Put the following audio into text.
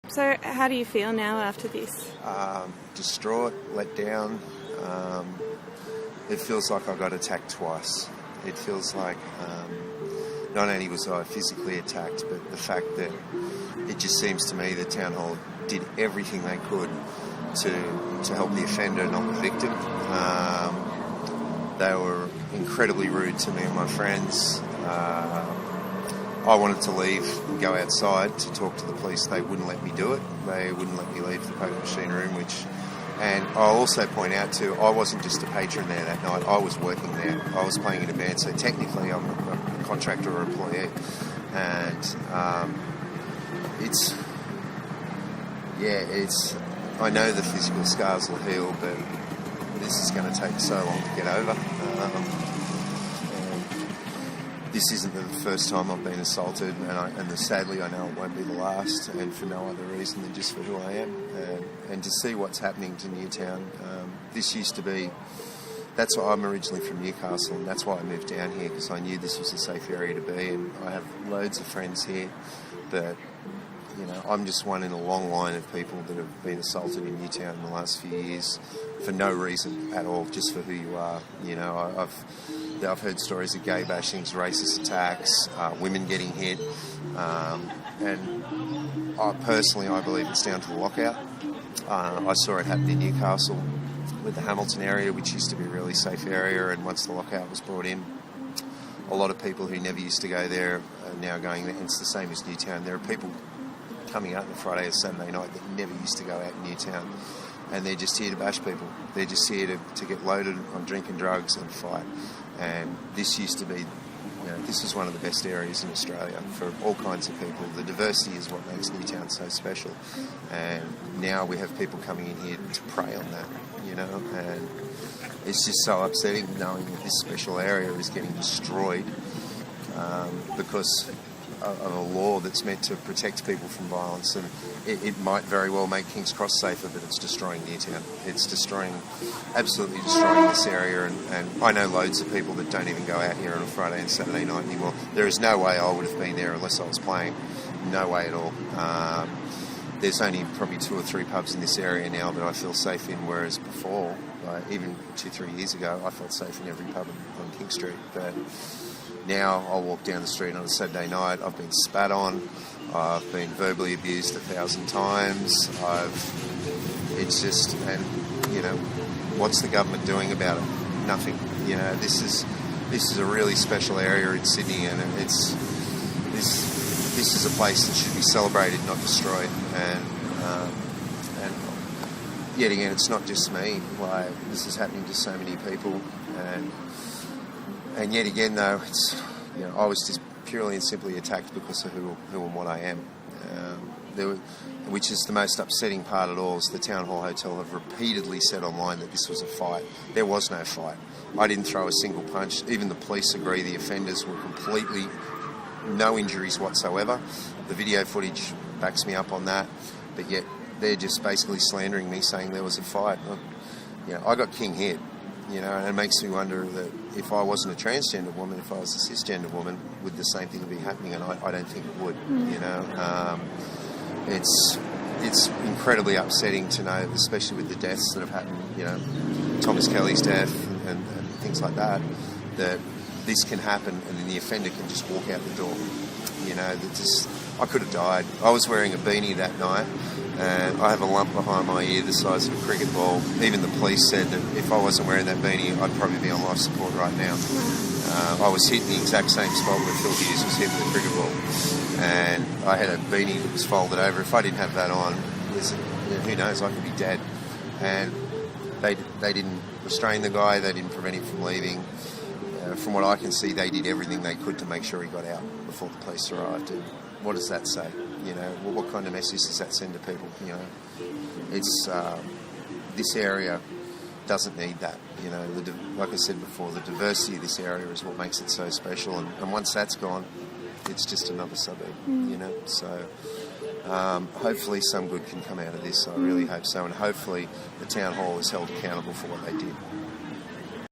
So how do you feel now after this? Distraught, let down. It feels like I got attacked twice. It feels like not only was I physically attacked, but the fact that it just seems to me that Town Hall did everything they could to help the offender, not the victim. They were incredibly rude to me and my friends. I wanted to leave and go outside to talk to the police. They wouldn't let me do it. They wouldn't let me leave the poker machine room, and I'll also point out too, I wasn't just a patron there that night. I was working there. I was playing in a band, so technically I'm a contractor or employee. And I know the physical scars will heal, but this is going to take so long to get over. This isn't the first time I've been assaulted, and sadly I know it won't be the last, and for no other reason than just for who I am. And to see what's happening to Newtown, this used to be, that's why I'm originally from Newcastle, and that's why I moved down here, because I knew this was a safe area to be, and I have loads of friends here, but I'm just one in a long line of people that have been assaulted in Newtown in the last few years for no reason at all, just for who you are. I've heard stories of gay bashings, racist attacks, women getting hit, and I believe it's down to the lockout. I saw it happen in Newcastle with the Hamilton area, which used to be a really safe area, and once the lockout was brought in, a lot of people who never used to go there are now going there. It's the same as Newtown. There are people coming out on a Friday or Saturday night that never used to go out in Newtown, and they're just here to bash people. They're just here to get loaded on drink and drugs and fight. And this used to be, this was one of the best areas in Australia for all kinds of people. The diversity is what makes Newtown so special. And now we have people coming in here to prey on that, and it's just so upsetting knowing that this special area is getting destroyed because of a law that's meant to protect people from violence, and it might very well make King's Cross safer, but it's destroying Newtown. It's absolutely destroying this area, and I know loads of people that don't even go out here on a Friday and Saturday night anymore. There is no way I would have been there unless I was playing. No way at all. There's only probably 2 or 3 pubs in this area now that I feel safe in, whereas before, even 2-3 years ago, I felt safe in every pub on King Street. But now I'll walk down the street on a Saturday night. I've been spat on. I've been verbally abused 1,000 times. What's the government doing about it? Nothing. This is a really special area in Sydney, and this is a place that should be celebrated, not destroyed. And yet again, it's not just me. This is happening to so many people, and yet again, though, it's I was just purely and simply attacked because of who and what I am. Which is the most upsetting part at all, is the Town Hall Hotel have repeatedly said online that this was a fight. There was no fight. I didn't throw a single punch. Even the police agree the offenders were completely no injuries whatsoever. The video footage backs me up on that, but yet they're just basically slandering me, saying there was a fight. I got king hit. And it makes me wonder that if I wasn't a transgender woman, if I was a cisgender woman, would the same thing be happening? And I don't think it would. It's incredibly upsetting to know, especially with the deaths that have happened. Thomas Kelly's death and things like that this can happen, and then the offender can just walk out the door. I could have died. I was wearing a beanie that night, and I have a lump behind my ear the size of a cricket ball. Even the police said that if I wasn't wearing that beanie, I'd probably be on life support right now. I was hit in the exact same spot where Phil Hughes was hit with a cricket ball, and I had a beanie that was folded over. If I didn't have that on, who knows, I could be dead. And they didn't restrain the guy, they didn't prevent him from leaving. From what I can see, they did everything they could to make sure he got out before the police arrived. And what does that say? What kind of message does that send to people? It's this area doesn't need that. Like I said before, the diversity of this area is what makes it so special. And once that's gone, it's just another suburb. So hopefully some good can come out of this. I really hope so, and hopefully the Town Hall is held accountable for what they did.